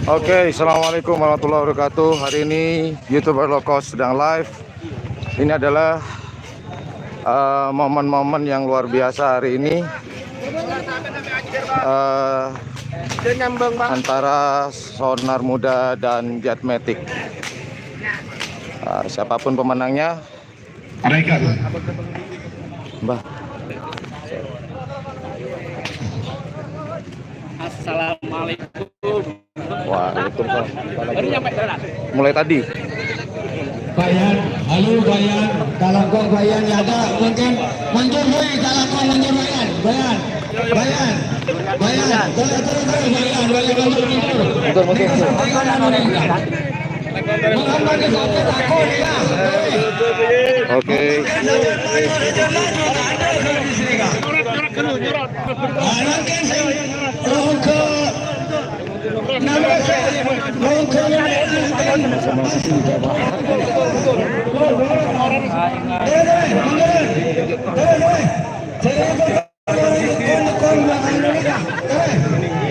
Oke, assalamualaikum warahmatullahi wabarakatuh. Hari ini YouTuber Low Cost sedang live. Ini adalah momen-momen yang luar biasa hari ini antara Sonar Muda dan Jetmatic. Siapapun pemenangnya, Mbah. Assalamualaikum. Waalaikumsalam. Baru nyampe darat. Mulai tadi. Bayan, halo Bayan, Kalangkong Bayan ya ada mungkin mundur boy Kalangkong mundur Bayan, Bayan, Bayan, Bayan, terus Bayan, Oke.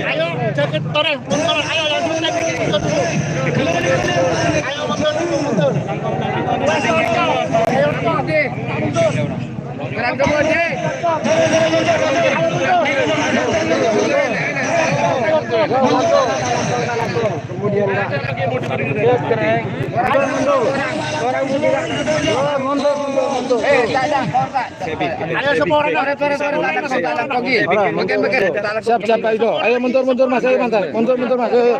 Ayo, jaket toreng, mundur, ayo langsung naik mundur. Ayo mundur. Ayo oke, mundur. Gerak kemudian. Kemudian mundur. Ayo semua orang Siap Pak Yudo. Ayo mundur Mas. Ayo mundur Mas. Ayo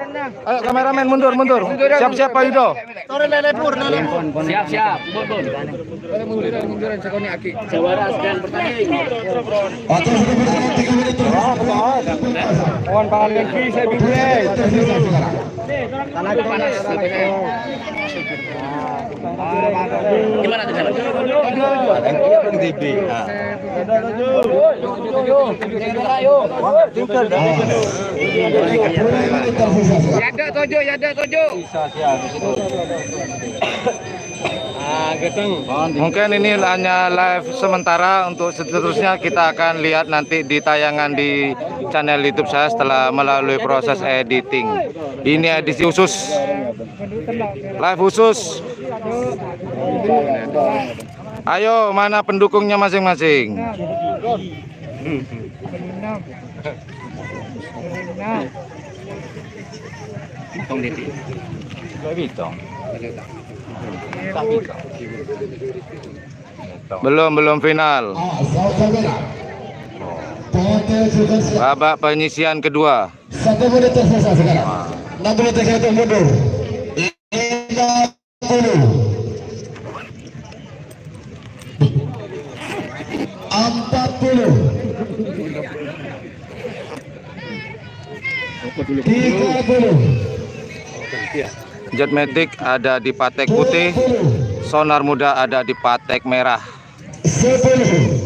kameramen mundur. Siap Pak Yudo. Siap. Munduran sekoni aki. Jawara sedang bertanding. Kawan paling bisa bibir. Tanah panas. Gimana tuh? Yada tojo. Mungkin ini hanya live sementara. Untuk seterusnya kita akan lihat nanti di tayangan di channel YouTube saya setelah melalui proses editing. Ini edisi khusus, live khusus. Ayo, mana pendukungnya masing-masing? Belum final. Babak penyisian kedua. 1 menit tersisa sekarang. 6 menit tersisa mundur. 30. Jetmatic ada di patek putih, Sonar Muda ada di patek merah.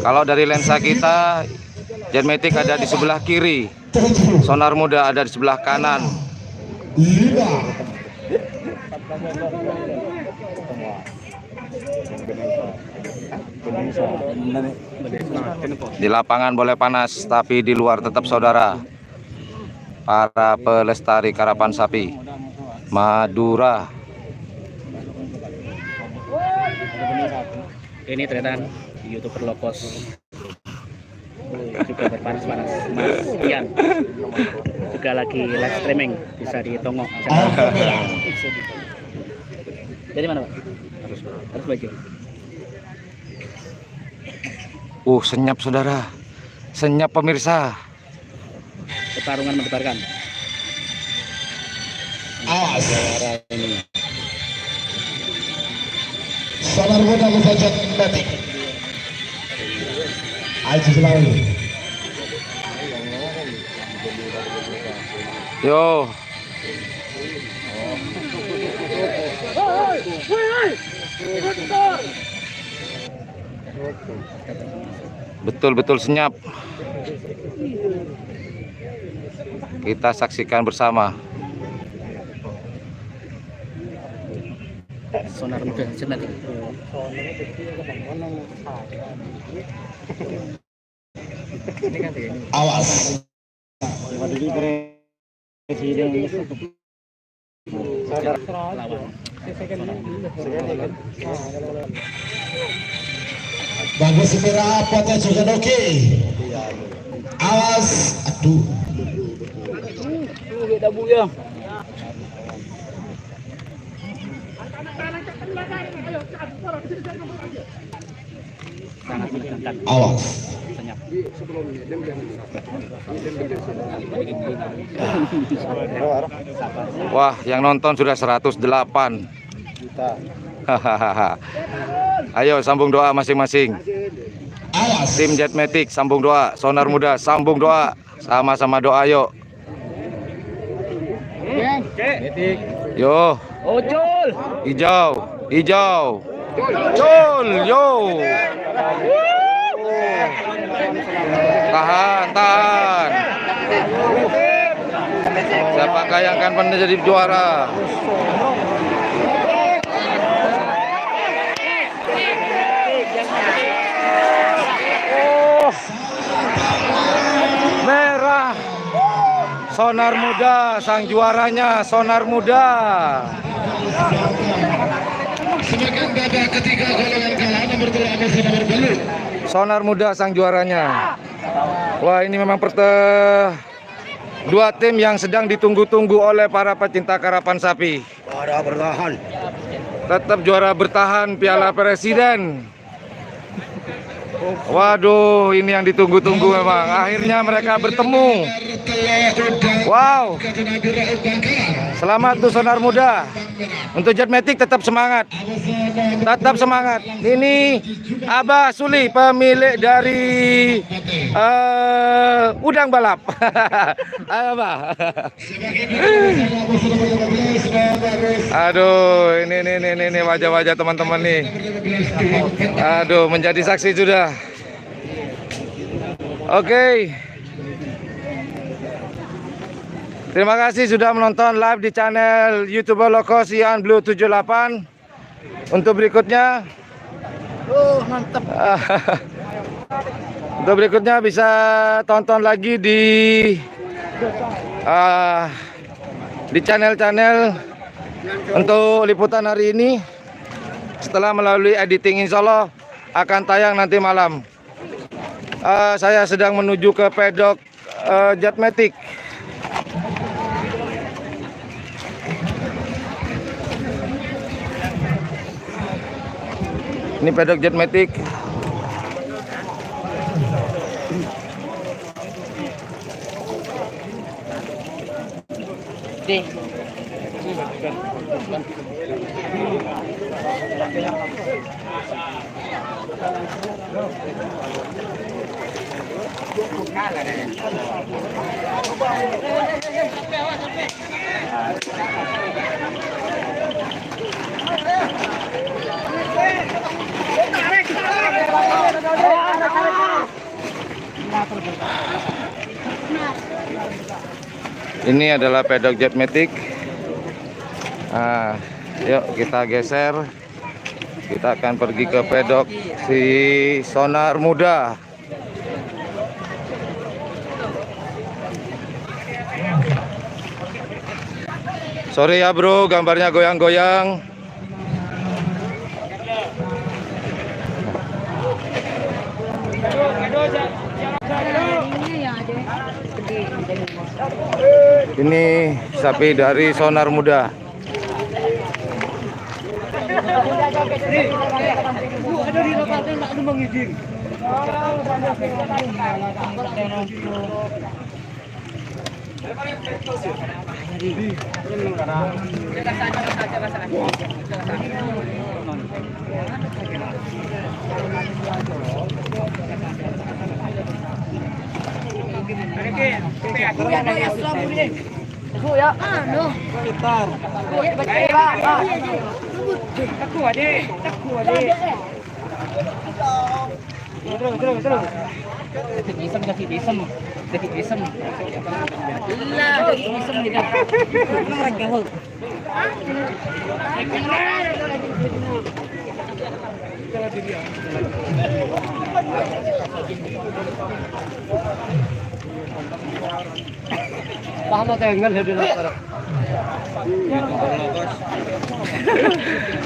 Kalau dari lensa kita, Jetmatic ada di sebelah kiri, Sonar Muda ada di sebelah kanan. Di lapangan boleh panas, tapi di luar tetap saudara. Para pelestari karapan sapi Madura. Ini ternyata YouTuber low cost juga berpanas-panas. Mas Ian juga lagi live streaming, bisa ditongok. Jadi mana Pak? Harus baju. Senyap saudara, senyap pemirsa. Pertarungan mendebarkan. Awas. Ini. Sonar Muda bisa Jetmatic. Aji selalu. Yo. Betul-betul senyap. Kita saksikan bersama. Sonar Muda Jetmatic. Awas. Bagus merah potes juga oke. Awas, aduh. Sangat menegangkan. Awas. Senyap. Wah, yang nonton sudah 108. Hahaha. Ayo sambung doa masing-masing. Awas. Tim Jetmatic sambung doa, Sonar Muda sambung doa, sama-sama doa yuk. Yo, Ojol. hijau, hijau, col, yo. Tahan, tahan. Siapakah yang akan menjadi juara? Merah. Sonar Muda sang juaranya, Sonar Muda. Semakin babak ketiga golongan kalah nomor 2 masih nomor belum. Sonar Muda sang juaranya. Wah, ini memang dua tim yang sedang ditunggu-tunggu oleh para pecinta karapan sapi. Juara bertahan. Tetap juara bertahan Piala Presiden. Waduh, ini yang ditunggu-tunggu memang. Akhirnya mereka bertemu. Wow. Selamat untuk Sonar Muda. Untuk Jetmatic tetap semangat. Tetap semangat. Ini Abah Suli, pemilik dari udang balap. Ayo, Abah. Aduh, ini wajah-wajah teman-teman nih. Aduh, menjadi saksi sudah. Oke. Terima kasih sudah menonton live di channel YouTube Loko Sian Blue 78. Untuk berikutnya, Mantap. untuk berikutnya bisa tonton lagi di channel-channel untuk liputan hari ini. Setelah melalui editing, insya Allah akan tayang nanti malam. Saya sedang menuju ke pedok Jetmatic. Ini pedok Jetmatic. Ini adalah pedok Jetmatic. Yuk kita geser. Kita akan pergi ke pedok si Sonar Muda. Sorry ya bro, gambarnya goyang-goyang. Ini sapi dari Sonar Muda.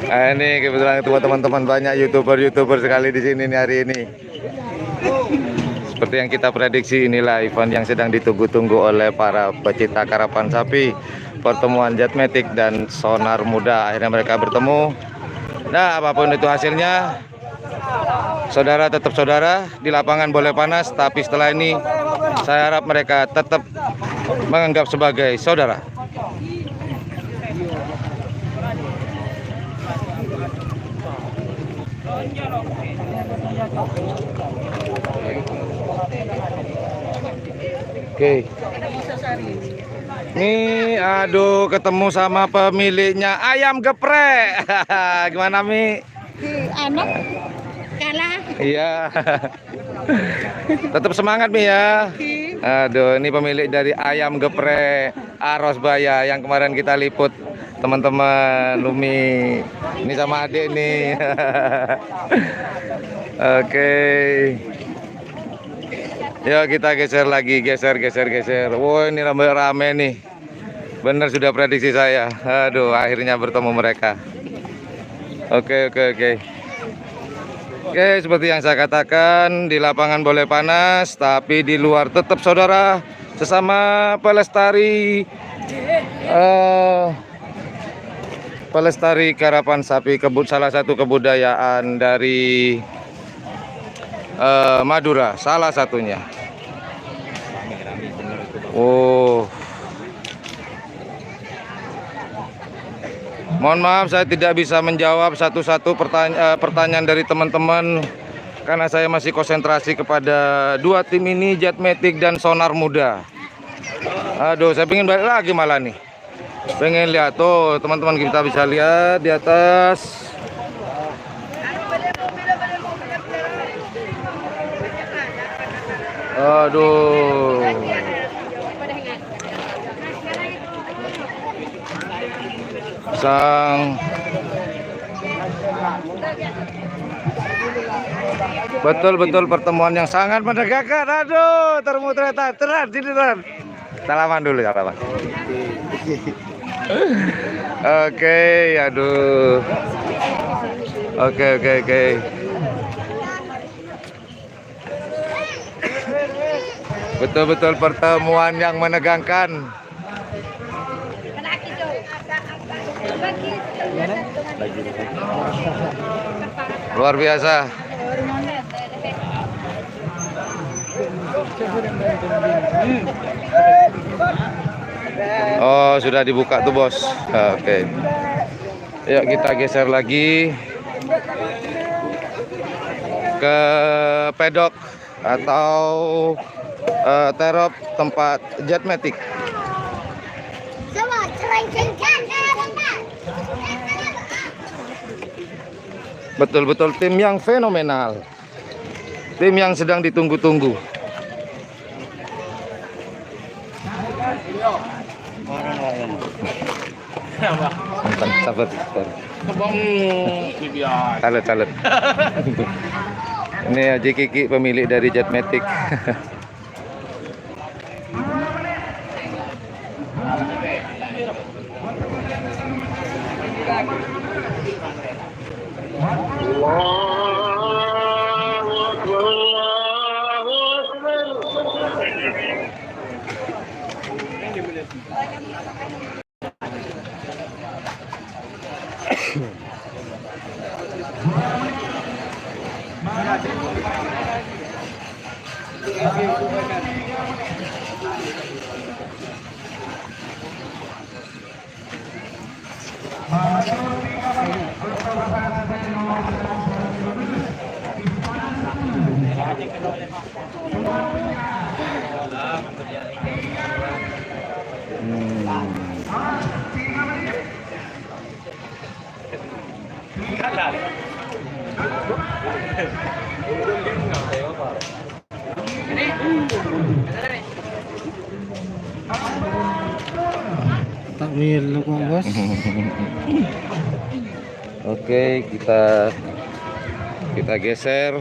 Nah, ini kebetulan ketemu teman-teman banyak youtuber sekali di sini nih hari ini. Seperti yang kita prediksi, inilah event yang sedang ditunggu-tunggu oleh para pecinta karapan sapi. Pertemuan Jetmatic dan Sonar Muda, akhirnya mereka bertemu. Nah, apapun itu hasilnya, saudara tetap saudara. Di lapangan boleh panas, tapi setelah ini saya harap mereka tetap menganggap sebagai saudara. Oke. Nih, aduh, ketemu sama pemiliknya ayam geprek. Gimana, Mi? Anak kalah. Iya. Tetap semangat, Mi ya. Aduh, ini pemilik dari ayam geprek Arosbaya yang kemarin kita liput, teman-teman. Lumi. Ini sama adik nih. Oke. Yuk kita geser lagi, geser. Wow, ini rame-rame nih. Bener sudah prediksi saya. Aduh, akhirnya bertemu mereka. Oke. Oke, seperti yang saya katakan, di lapangan boleh panas, tapi di luar tetap saudara, sesama pelestari karapan sapi, salah satu kebudayaan dari Madura, salah satunya. Oh, mohon maaf saya tidak bisa menjawab satu-satu pertanyaan dari teman-teman karena saya masih konsentrasi kepada dua tim ini, Jetmatic dan Sonar Muda. Aduh, saya pengen balik lagi malah nih. Pengen lihat tuh, teman-teman, kita bisa lihat di atas. Aduh. Betul pertemuan yang sangat menegangkan. Aduh, ternyata Ter. Salaman dulu, salaman. Oke, aduh. Oke. Betul pertemuan yang menegangkan. Luar biasa. Oh, sudah dibuka tuh, Bos. Oke. Yuk kita geser lagi ke pedok atau terop tempat Jetmatic. Betul tim yang fenomenal. Tim yang sedang ditunggu-tunggu. Sabar. Calet. Ini Haji Kiki, pemilik dari Jetmatic. Takmir kok, Bos. Oke, kita geser.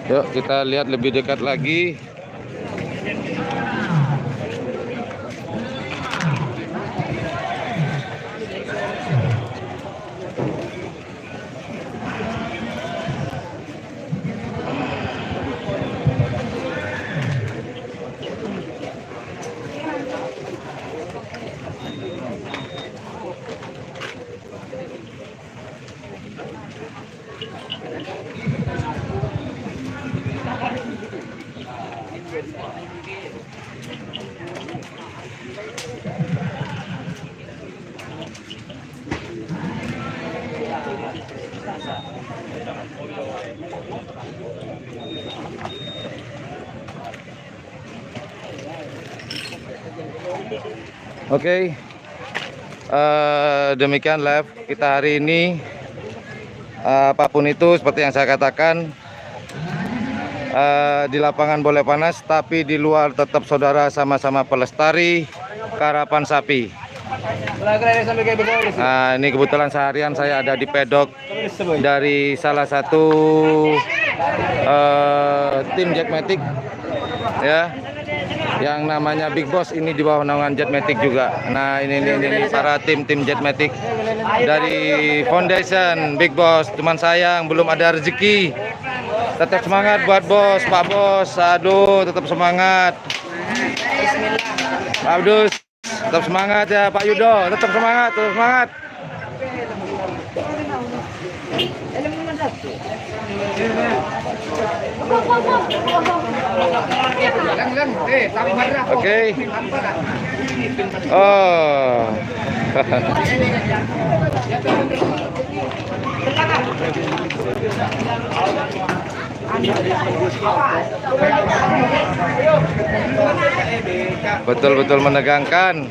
Yuk kita lihat lebih dekat lagi. Oke, demikian live kita hari ini. Apapun itu, seperti yang saya katakan, di lapangan boleh panas, tapi di luar tetap saudara sama-sama pelestari karapan sapi. Nah, ini kebetulan seharian saya ada di pedok dari salah satu tim Jetmatic, ya, yang namanya Big Boss. Ini di bawah naungan Jetmatic juga. Nah, ini para tim Jetmatic dari Foundation Big Boss. Cuman sayang belum ada rezeki. Tetap semangat buat bos, Pak Bos. Aduh, tetap semangat. Pak Abdus, tetap semangat ya, Pak Yudo. Tetap semangat, tetap semangat. Oke. Oh. Betul-betul menegangkan.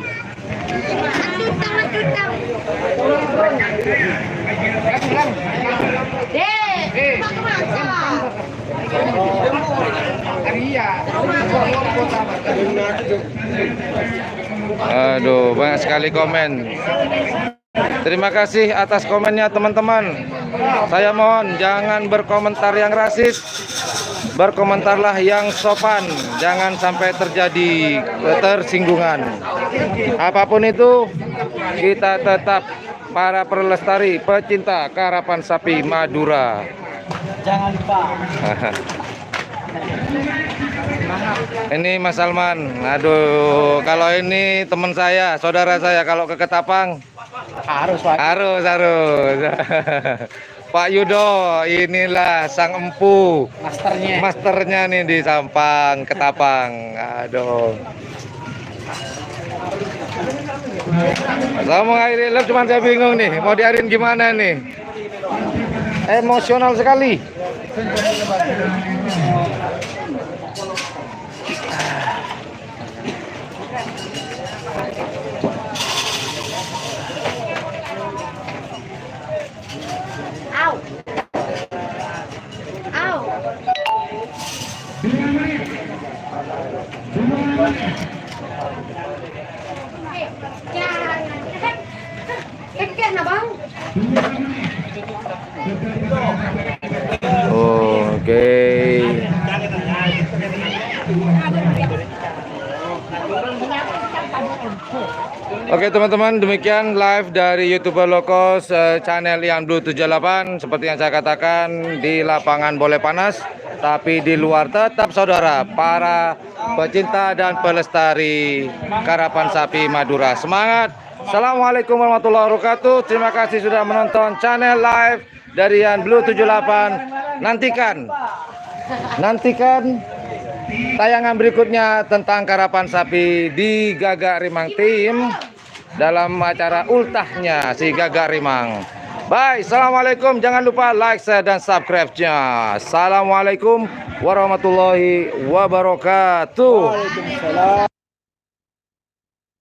Aduh, banyak sekali komen. Terima kasih atas komennya teman-teman. Saya mohon jangan berkomentar yang rasis. Berkomentarlah yang sopan. Jangan sampai terjadi tersinggungan. Apapun itu, kita tetap para pelestari, pecinta karapan sapi Madura. Jangan lupa. Ini Mas Salman. Aduh, kalau ini teman saya, saudara saya, kalau ke Ketapang Harus, Pak. harus. Pak Yudo, inilah sang empu, masternya nih di Sampang, Ketapang. Aduh. Saya mau ngairin live, cuman saya bingung nih, mau diarin gimana nih? Emosional sekali. Oke. Oke teman-teman, demikian live dari YouTuber Lokos channel Ian Blue 78. Seperti yang saya katakan, di lapangan boleh panas, tapi di luar tetap saudara para pecinta dan pelestari karapan sapi Madura. Semangat. Assalamualaikum warahmatullahi wabarakatuh. Terima kasih sudah menonton channel live dari Ian Blue 78. Nantikan tayangan berikutnya tentang karapan sapi di Gagak Rimang Team dalam acara ultahnya si Gagak Rimang. Bye, assalamualaikum. Jangan lupa like, share, dan subscribe-nya. Assalamualaikum warahmatullahi wabarakatuh.